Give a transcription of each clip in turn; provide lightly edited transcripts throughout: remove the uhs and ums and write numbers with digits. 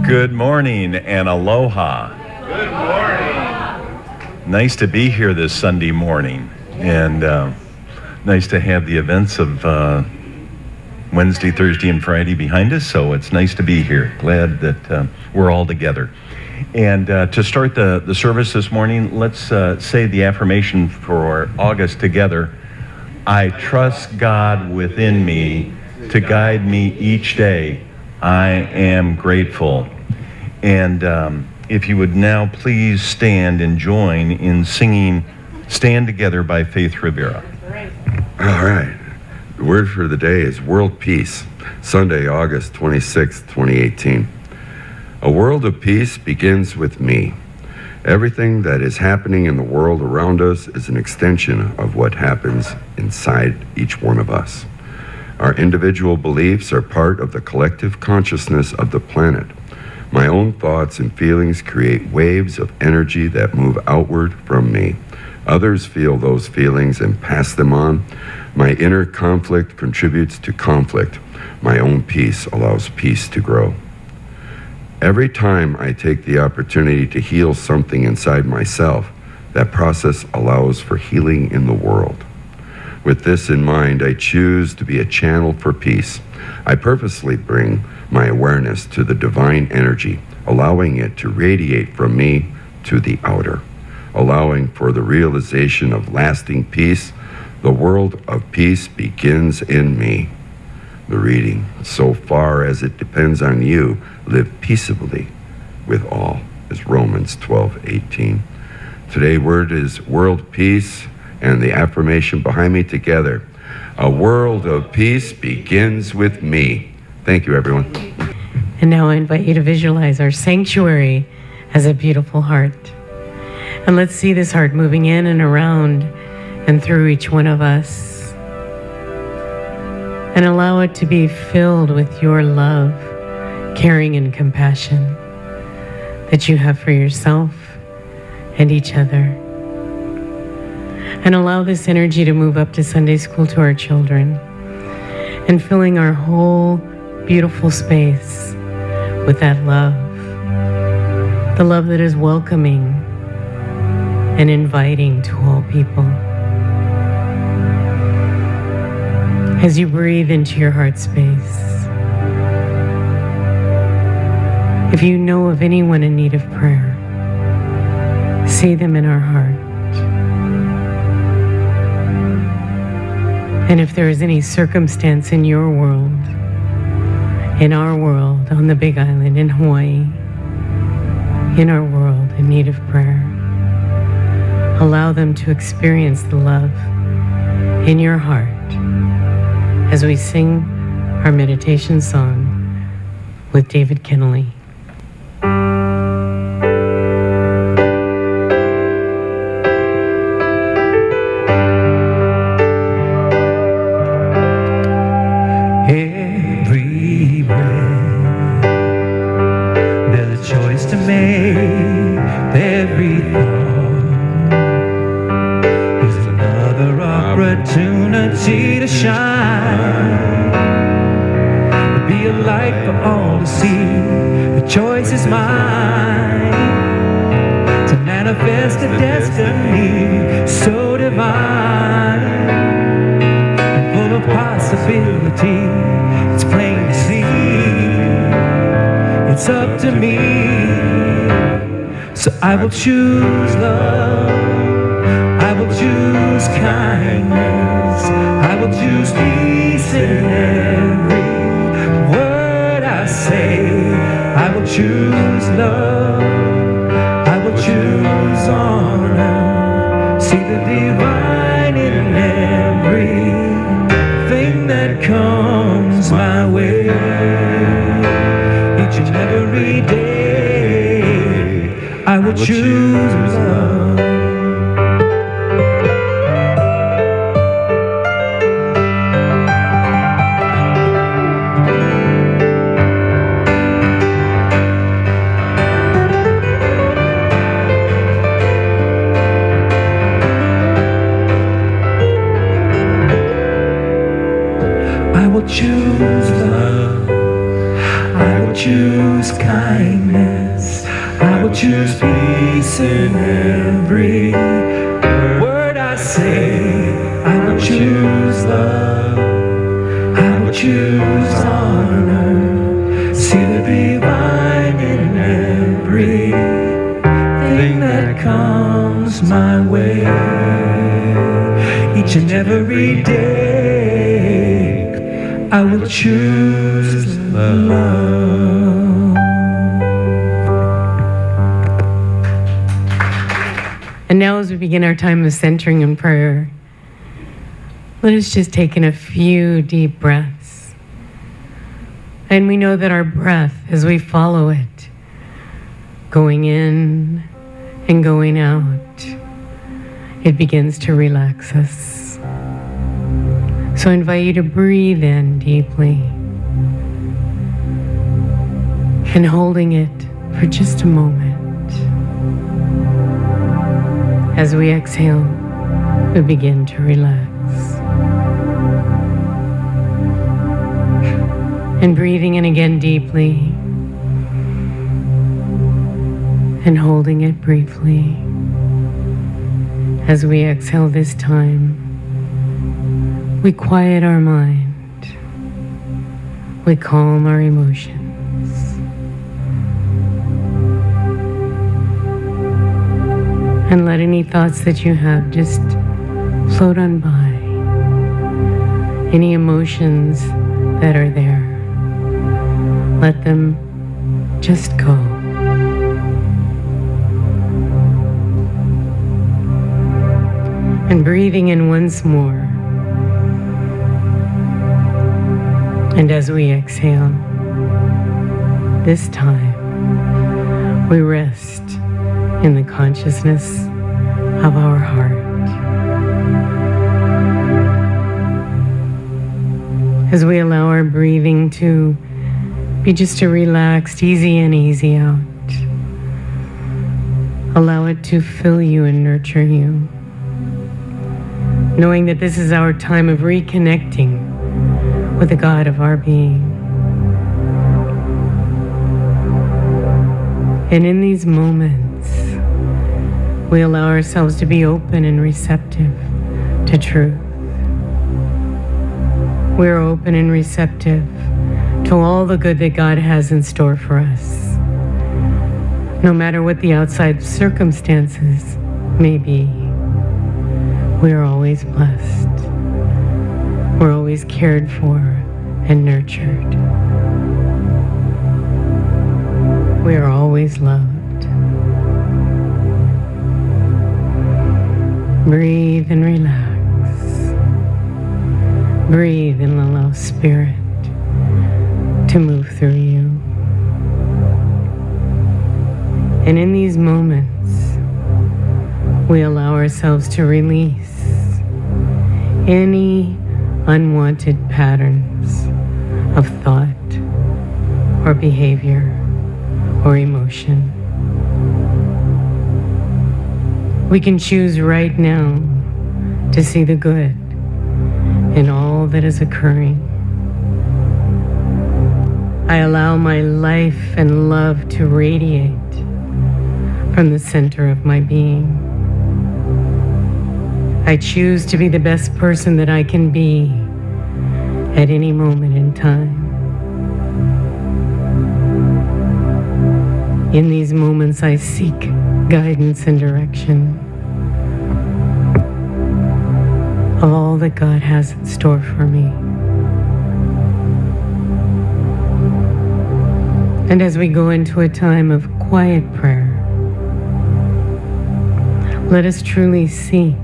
Good morning and aloha. Good morning. Nice to be here this Sunday morning, and nice to have the events of Wednesday, Thursday, and Friday behind us, so it's nice to be here. Glad that we're all together. And to start the service this morning, let's say the affirmation for August together. I trust God within me to guide me each day. I am grateful. And if you would now please stand and join in singing Stand Together by Faith Rivera. All right. The word for the day is World Peace, Sunday, August 26, 2018. A world of peace begins with me. Everything that is happening in the world around us is an extension of what happens inside each one of us. Our individual beliefs are part of the collective consciousness of the planet. My own thoughts and feelings create waves of energy that move outward from me. Others feel those feelings and pass them on. My inner conflict contributes to conflict. My own peace allows peace to grow. Every time I take the opportunity to heal something inside myself, that process allows for healing in the world. With this in mind, I choose to be a channel for peace. I purposely bring my awareness to the divine energy, allowing it to radiate from me to the outer, allowing for the realization of lasting peace. The world of peace begins in me. The reading, so far as it depends on you, live peaceably with all, is Romans 12:18. Today's word is world peace, and the affirmation behind me together. A world of peace begins with me. Thank you, everyone. And now I invite you to visualize our sanctuary as a beautiful heart. And let's see this heart moving in and around and through each one of us. And allow it to be filled with your love, caring, and compassion that you have for yourself and each other. And allow this energy to move up to Sunday school to our children and filling our whole beautiful space with that love. The love that is welcoming and inviting to all people. As you breathe into your heart space, if you know of anyone in need of prayer, see them in our heart. And if there is any circumstance in your world, in our world, on the Big Island, in Hawaii, in our world in need of prayer, allow them to experience the love in your heart as we sing our meditation song with David Kennelly. Every breath, there's a choice to make. Every thought is another opportunity to shine. Be a light for all to see. The choice is mine to manifest a destiny so divine and full of possibility. It's plain to see. It's up to me. So I will choose love. I will choose kindness. I will choose peace in every word I say. I will choose love. I will choose honor. See the divine in everything that comes my way. Each and every day I will choose love. I will choose love. I will choose kindness. I will choose peace in every word I say. I will choose love. I will choose honor. See the divine in everything that comes my way. Each and every day, I will choose love. And now, as we begin our time of centering and prayer, let us just take in a few deep breaths. And we know that our breath, as we follow it, going in and going out, it begins to relax us. So I invite you to breathe in deeply and holding it for just a moment. As we exhale, we begin to relax. And breathing in again deeply and holding it briefly. As we exhale this time, we quiet our mind, we calm our emotions, and let any thoughts that you have just float on by. Any emotions that are there, let them just go. And breathing in once more. And as we exhale, this time we rest in the consciousness of our heart. As we allow our breathing to be just a relaxed, easy in, easy out. Allow it to fill you and nurture you. Knowing that this is our time of reconnecting with the God of our being. And in these moments, we allow ourselves to be open and receptive to truth. We're open and receptive to all the good that God has in store for us. No matter what the outside circumstances may be, we are always blessed. We're always cared for and nurtured. We are always loved. Breathe and relax. Breathe and allow Spirit to move through you. And in these moments, we allow ourselves to release any unwanted patterns of thought or behavior or emotion. We can choose right now to see the good in all that is occurring. I allow my life and love to radiate from the center of my being. I choose to be the best person that I can be at any moment in time. In these moments, I seek guidance and direction of all that God has in store for me. And as we go into a time of quiet prayer, let us truly seek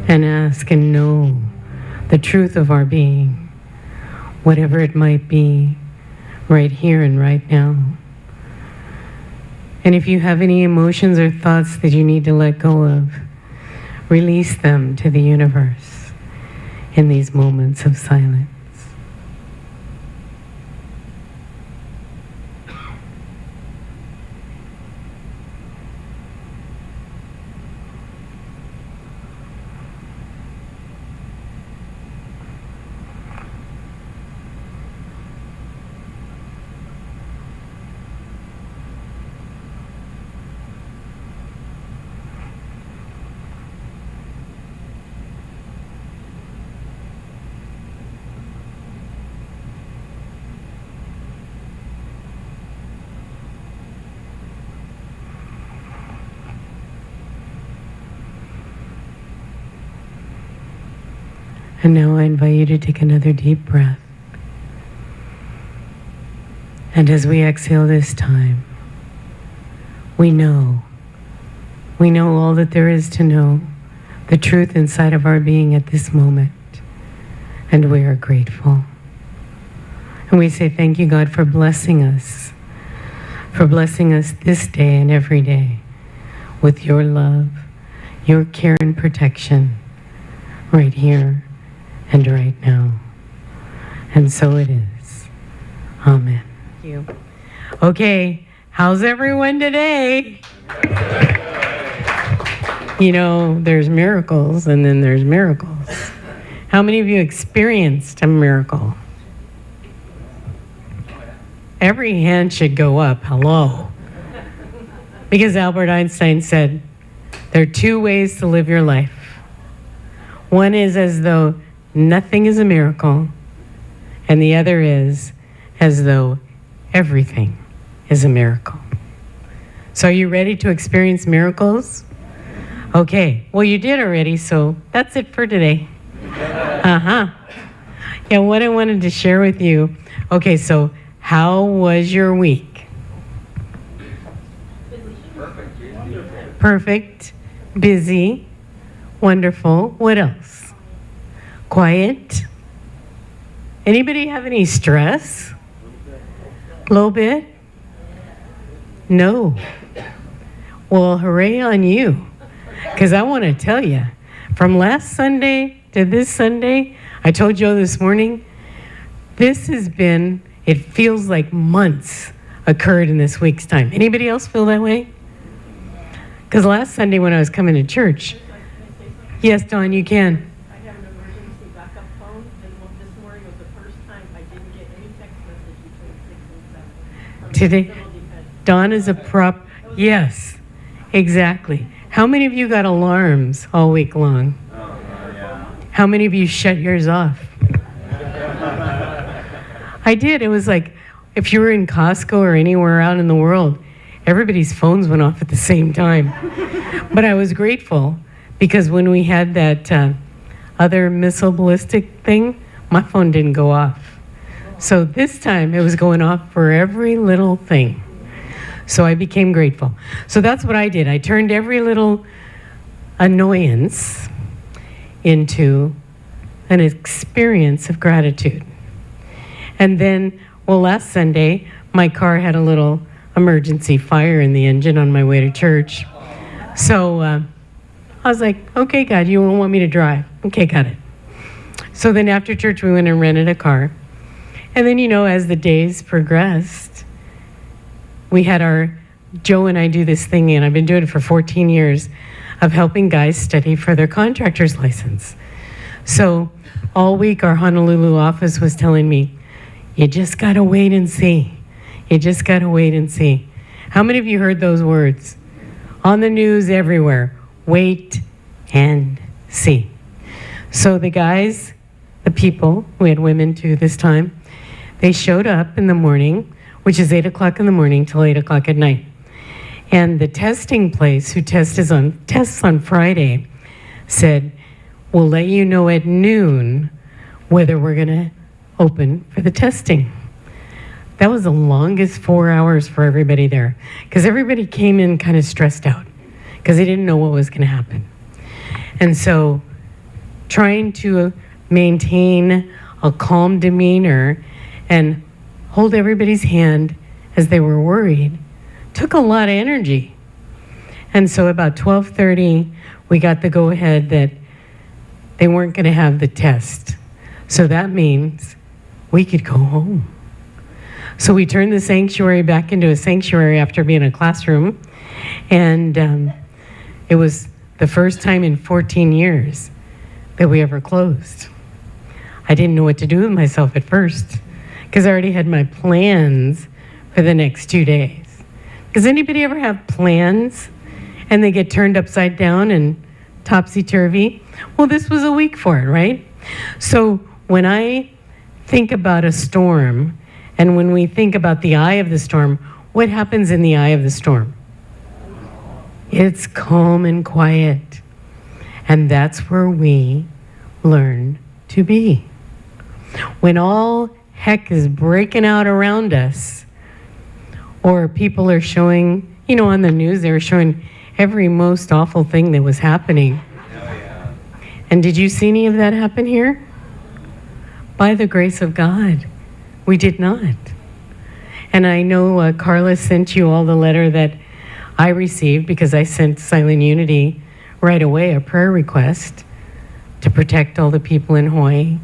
and ask and know the truth of our being, whatever it might be, right here and right now. And if you have any emotions or thoughts that you need to let go of, release them to the universe in these moments of silence. And now I invite you to take another deep breath. And as we exhale this time, we know all that there is to know, the truth inside of our being at this moment. And we are grateful. And we say thank you, God, for blessing us this day and every day with your love, your care and protection right here and right now. And so it is. Amen. Thank you. Okay, how's everyone today? You know, there's miracles and then there's miracles. How many of you experienced a miracle? Every hand should go up. Hello. Because Albert Einstein said, there are two ways to live your life. One is as though nothing is a miracle, and the other is as though everything is a miracle. So are you ready to experience miracles? Okay, well you did already, so that's it for today. Yeah, what I wanted to share with you, okay, so how was your week? Perfect, busy, wonderful. What else? Quiet? Anybody have any stress? A little bit? No. Well, hooray on you. Because I want to tell you, from last Sunday to this Sunday, I told Joe this morning, this has been, it feels like months occurred in this week's time. Anybody else feel that way? Because last Sunday when I was coming to church, yes, Dawn, you can. I have an emergency backup phone, and this morning was the first time I didn't get any text message between 6 and 7. Today, Dawn is a prop. Yes, exactly. How many of you got alarms all week long? How many of you shut yours off? I did. It was like if you were in Costco or anywhere out in the world, everybody's phones went off at the same time. But I was grateful because when we had that other missile ballistic thing, my phone didn't go off. So this time it was going off for every little thing. So I became grateful. So that's what I did. I turned every little annoyance into an experience of gratitude. And then, well, last Sunday, my car had a little emergency fire in the engine on my way to church. So I was like, okay, God, you don't want me to drive. Okay, got it. So then after church, we went and rented a car. And then, you know, as the days progressed, we had Joe and I do this thing, and I've been doing it for 14 years, of helping guys study for their contractor's license. So all week, our Honolulu office was telling me, you just got to wait and see. You just got to wait and see. How many of you heard those words? On the news everywhere. Wait and see. So the guys, the people, we had women too this time, they showed up in the morning, which is 8 o'clock in the morning till 8 o'clock at night. And the testing place who tests on Friday said, we'll let you know at noon whether we're going to open for the testing. That was the longest 4 hours for everybody there because everybody came in kind of stressed out because they didn't know what was going to happen. And so trying to maintain a calm demeanor and hold everybody's hand as they were worried took a lot of energy. And so about 12:30, we got the go-ahead that they weren't going to have the test. So that means we could go home. So we turned the sanctuary back into a sanctuary after being a classroom. And it was the first time in 14 years that we ever closed. I didn't know what to do with myself at first because I already had my plans for the next 2 days. Does anybody ever have plans and they get turned upside down and topsy-turvy? Well, this was a week for it, right? So when I think about a storm and when we think about the eye of the storm, what happens in the eye of the storm? It's calm and quiet. And that's where we learn to be. When all heck is breaking out around us, or people are showing, on the news, they were showing every most awful thing that was happening. And did you see any of that happen here? By the grace of God, we did not. And I know Carla sent you all the letter that I received because I sent Silent Unity right away a prayer request to protect all the people in Hawaii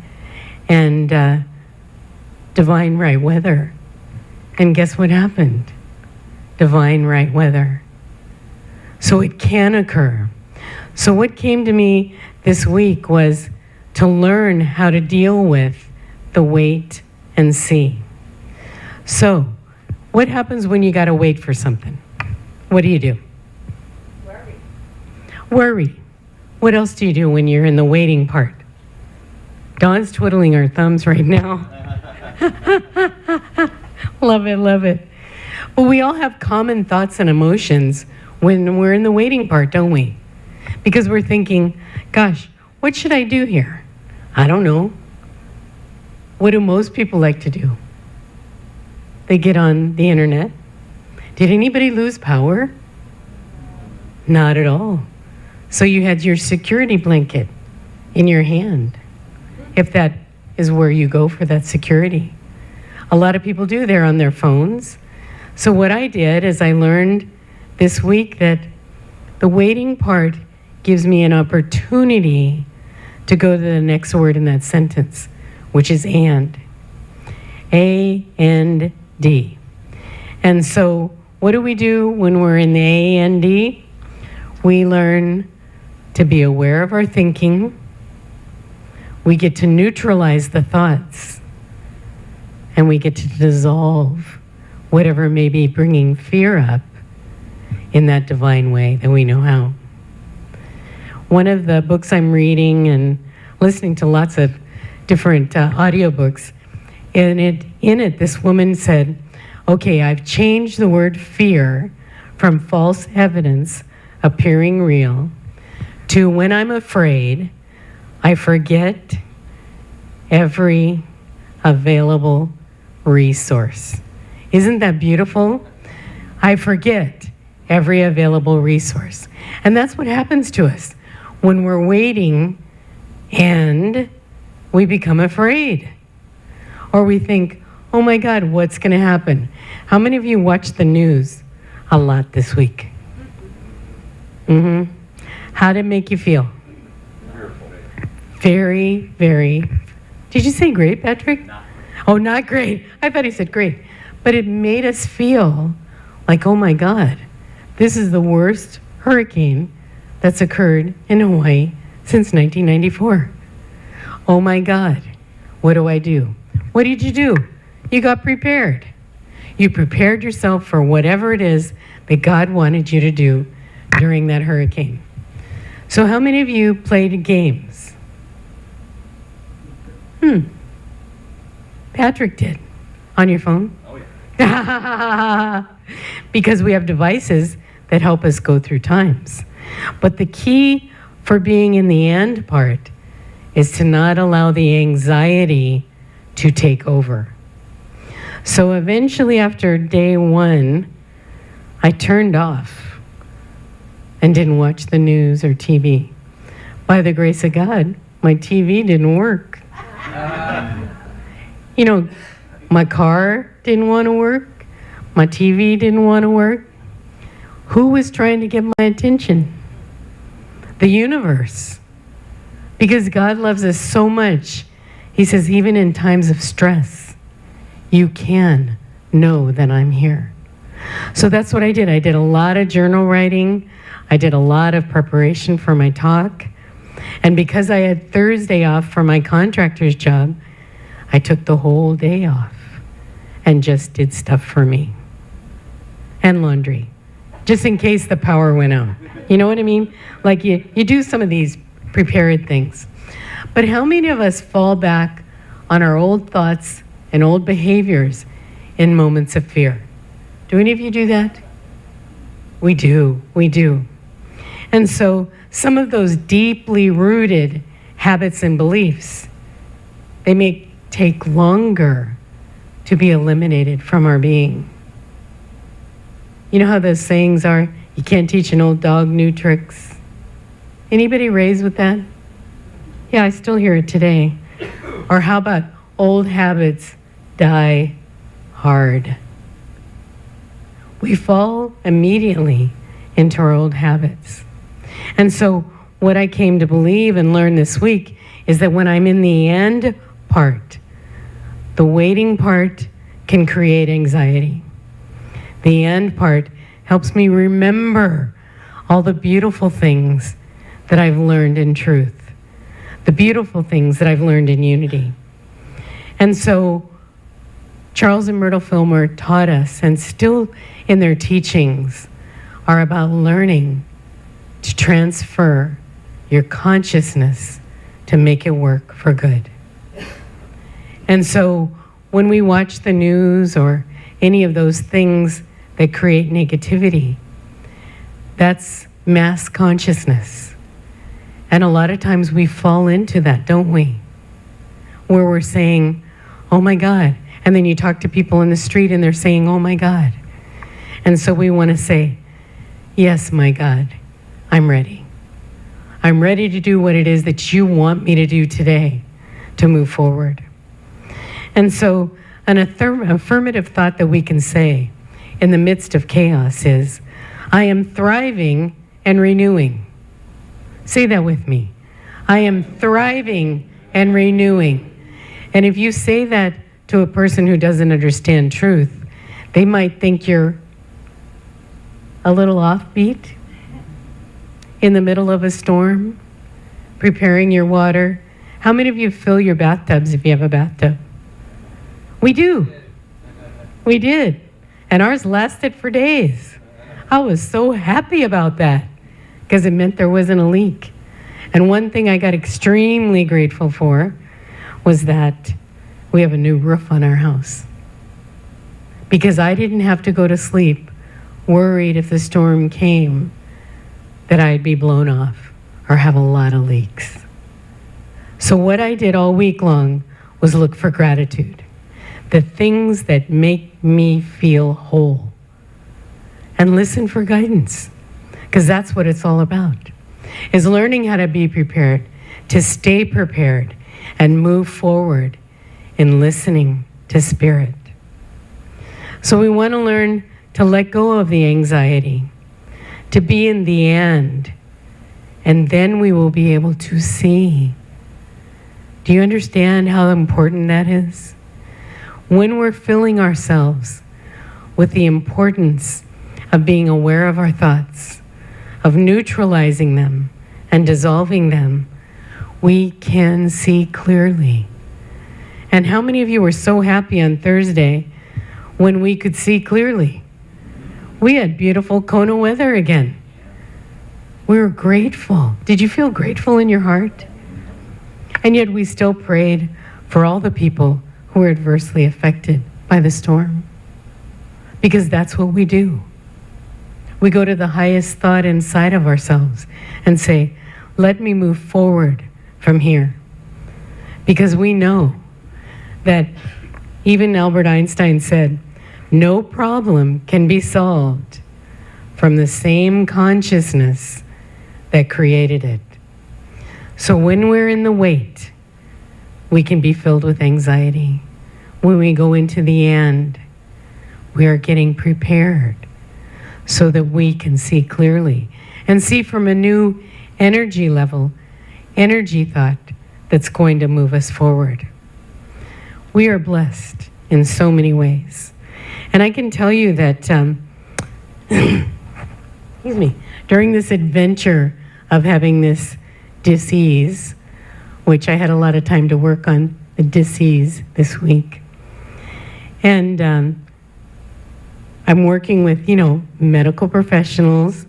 and divine right weather. And guess what happened? Divine right weather. So it can occur. So what came to me this week was to learn how to deal with the wait and see. So what happens when you got to wait for something? What do you do? Worry. What else do you do when you're in the waiting part? Dawn's twiddling her thumbs right now. Love it, love it. Well, we all have common thoughts and emotions when we're in the waiting part, don't we? Because we're thinking, gosh, what should I do here? I don't know. What do most people like to do? They get on the internet. Did anybody lose power? Not at all. So you had your security blanket in your hand, if that is where you go for that security. A lot of people do. They're on their phones. So what I did is I learned this week that the waiting part gives me an opportunity to go to the next word in that sentence, which is and. A-N-D. And so what do we do when we're in the A-N-D? We learn to be aware of our thinking. We get to neutralize the thoughts. And we get to dissolve whatever may be bringing fear up in that divine way that we know how. One of the books I'm reading and listening to lots of different audiobooks, in it, this woman said, okay, I've changed the word fear from false evidence appearing real to when I'm afraid, I forget every available resource. Isn't that beautiful? I forget every available resource. And that's what happens to us when we're waiting and we become afraid. Or we think, oh my God, what's going to happen? How many of you watched the news a lot this week? How did it make you feel? Very, very. Did you say great, Patrick? Oh, not great. I thought he said great. But it made us feel like, oh my God, this is the worst hurricane that's occurred in Hawaii since 1994. Oh my God, what do I do? What did you do? You got prepared. You prepared yourself for whatever it is that God wanted you to do during that hurricane. So how many of you played games? Patrick did. On your phone? Oh, yeah. Because we have devices that help us go through times. But the key for being in the end part is to not allow the anxiety to take over. So eventually after day one, I turned off and didn't watch the news or TV. By the grace of God, my TV didn't work. My car didn't want to work. My TV didn't want to work. Who was trying to get my attention? The universe. Because God loves us so much. He says, even in times of stress, you can know that I'm here. So that's what I did. I did a lot of journal writing. I did a lot of preparation for my talk. And because I had Thursday off for my contractor's job, I took the whole day off and just did stuff for me. And laundry, just in case the power went out. You know what I mean? Like you do some of these prepared things. But how many of us fall back on our old thoughts and old behaviors in moments of fear? Do any of you do that? We do. And so some of those deeply rooted habits and beliefs They may take longer to be eliminated from our being. You know how those sayings are, you can't teach an old dog new tricks? Anybody raised with that? Yeah, I still hear it today. Or how about old habits die hard? We fall immediately into our old habits. And so what I came to believe and learn this week is that when I'm in the end part, the waiting part can create anxiety. The end part helps me remember all the beautiful things that I've learned in truth, the beautiful things that I've learned in unity. And so Charles and Myrtle Fillmore taught us, and still in their teachings, are about learning to transfer your consciousness to make it work for good. And so when we watch the news or any of those things that create negativity, that's mass consciousness. And a lot of times we fall into that, don't we? Where we're saying, oh my God. And then you talk to people in the street and they're saying, oh my God. And so we want to say, yes, my God, I'm ready. I'm ready to do what it is that you want me to do today to move forward. And so an affirmative thought that we can say in the midst of chaos is, I am thriving and renewing. Say that with me. I am thriving and renewing. And if you say that to a person who doesn't understand truth, they might think you're a little offbeat, in the middle of a storm, preparing your water. How many of you fill your bathtubs if you have a bathtub? We do. We did. And ours lasted for days. I was so happy about that because it meant there wasn't a leak. And one thing I got extremely grateful for was that we have a new roof on our house. Because I didn't have to go to sleep worried if the storm came that I'd be blown off or have a lot of leaks. So what I did all week long was look for gratitude. The things that make me feel whole. And listen for guidance. Because that's what it's all about. Is learning how to be prepared, to stay prepared, and move forward in listening to Spirit. So we want to learn to let go of the anxiety, to be in the end, and then we will be able to see. Do you understand how important that is? When we're filling ourselves with the importance of being aware of our thoughts, of neutralizing them and dissolving them, we can see clearly. And how many of you were so happy on Thursday when we could see clearly? We had beautiful Kona weather again. We were grateful. Did you feel grateful in your heart? And yet we still prayed for all the people who were adversely affected by the storm. Because that's what we do. We go to the highest thought inside of ourselves and say, let me move forward from here. Because we know that even Albert Einstein said, no problem can be solved from the same consciousness that created it. So when we're in the wait, we can be filled with anxiety. When we go into the end, we are getting prepared so that we can see clearly and see from a new energy level, energy thought that's going to move us forward. We are blessed in so many ways. And I can tell you that, excuse me, during this adventure of having this disease, which I had a lot of time to work on the disease this week. And I'm working with, medical professionals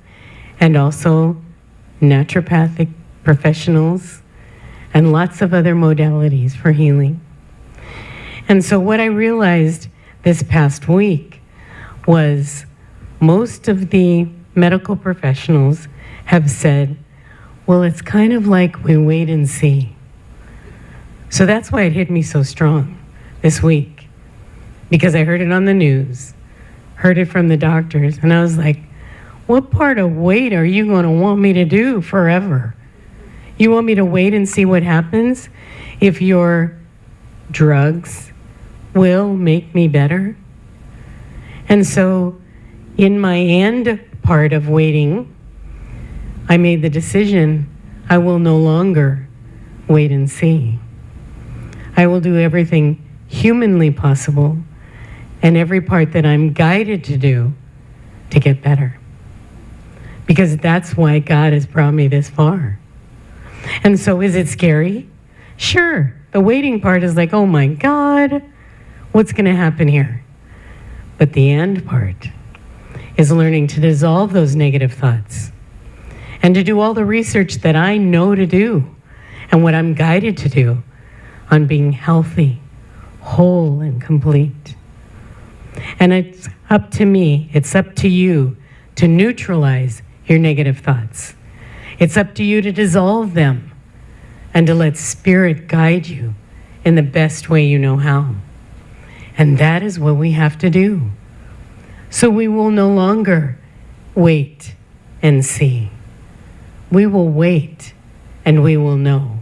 and also naturopathic professionals and lots of other modalities for healing. And so what I realized this past week was most of the medical professionals have said, well, it's kind of like we wait and see. So that's why it hit me so strong this week, because I heard it on the news, heard it from the doctors, and I was like, what part of wait are you going to want me to do forever? You want me to wait and see what happens if your drugs will make me better? And so in my end part of waiting, I made the decision I will no longer wait and see. I will do everything humanly possible and every part that I'm guided to do to get better. Because that's why God has brought me this far. And so is it scary? Sure. The waiting part is like, oh my God, what's going to happen here? But the end part is learning to dissolve those negative thoughts and to do all the research that I know to do and what I'm guided to do on being healthy, whole, and complete. And it's up to me, it's up to you to neutralize your negative thoughts. It's up to you to dissolve them and to let Spirit guide you in the best way you know how. And that is what we have to do. So we will no longer wait and see. We will wait and we will know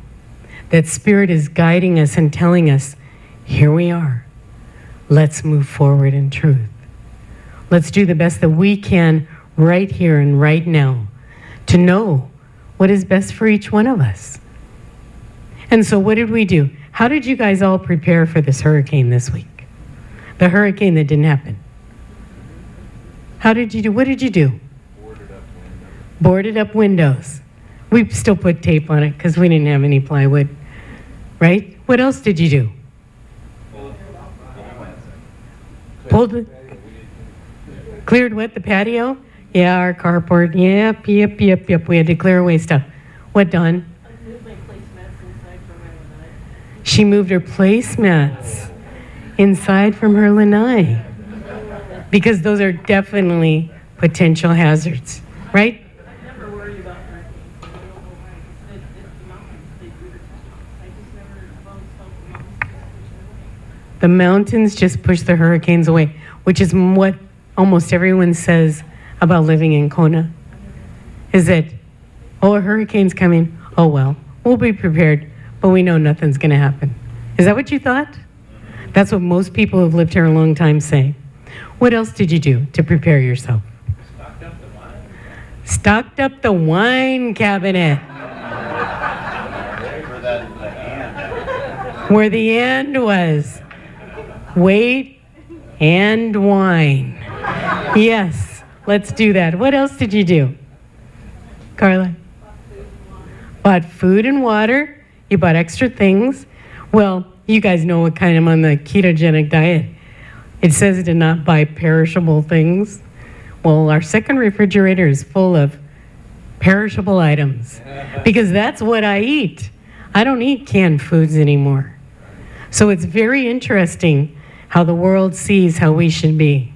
that Spirit is guiding us and telling us, here we are. Let's move forward in truth. Let's do the best that we can right here and right now to know what is best for each one of us. And so what did we do? How did you guys all prepare for this hurricane this week? The hurricane that didn't happen. How did you do? What did you do? Boarded up windows. We still put tape on it because we didn't have any plywood, right? What else did you do? Cleared what? The patio? Yeah, our carport. Yep. We had to clear away stuff. What, Dawn? I moved my placemats inside for my lanai. She moved her placemats inside from her lanai because those are definitely potential hazards, right? I never worried about hurricanes. I don't know why. It's the mountains. They do the touchdowns. I just never, I've always felt the mountains just push The mountains just push it away. the hurricanes away, which is what almost everyone says about living in Kona, is that, oh, a hurricane's coming. Oh, well, we'll be prepared, but we know nothing's going to happen. Is that what you thought? That's what most people who've lived here a long time say. What else did you do to prepare yourself? Stocked up the wine. Stocked up the wine cabinet. Ready for that the hand. Where the end was. Wait and wine. Yes, let's do that. What else did you do? Carla? Bought food and water. You bought extra things. Well, you guys know what kind I'm on the ketogenic diet. It says to not buy perishable things. Well, our second refrigerator is full of perishable items because that's what I eat. I don't eat canned foods anymore. So it's very interesting how the world sees how we should be.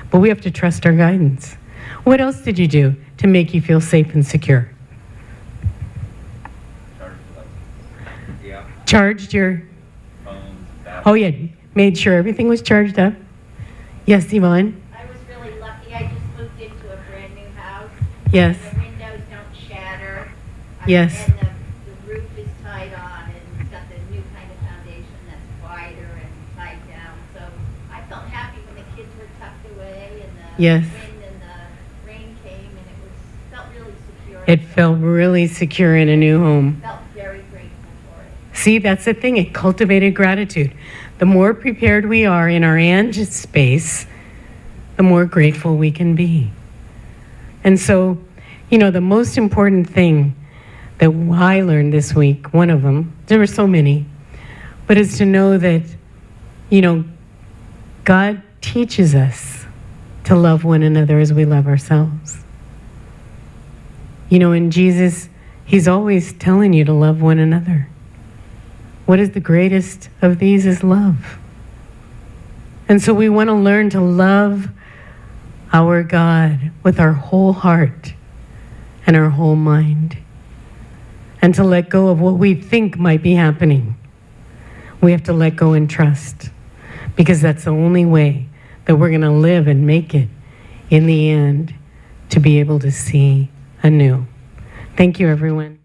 But we have to trust our guidance. What else did you do to make you feel safe and secure? Yeah. Charged your, Phones, oh yeah, made sure everything was charged up. Yes, Yvonne? I was really lucky. I just moved into a brand new house. Yes. The windows don't shatter. Yes. And the roof is tied on, and it's got the new kind of foundation that's wider and tied down. So I felt happy when the kids were tucked away and the Yes. wind and the rain came, and felt really secure. It felt really secure in a new home. Felt very grateful for it. See, that's the thing. It cultivated gratitude. The more prepared we are in our and space, the more grateful we can be. And so, you know, the most important thing that I learned this week, one of them, there were so many, but is to know that, you know, God teaches us to love one another as we love ourselves. You know, in Jesus, he's always telling you to love one another. What is the greatest of these is love. And so we want to learn to love our God with our whole heart and our whole mind, and to let go of what we think might be happening We have to let go and trust, because that's the only way that we're going to live and make it in the end, to be able to see anew. Thank you, everyone.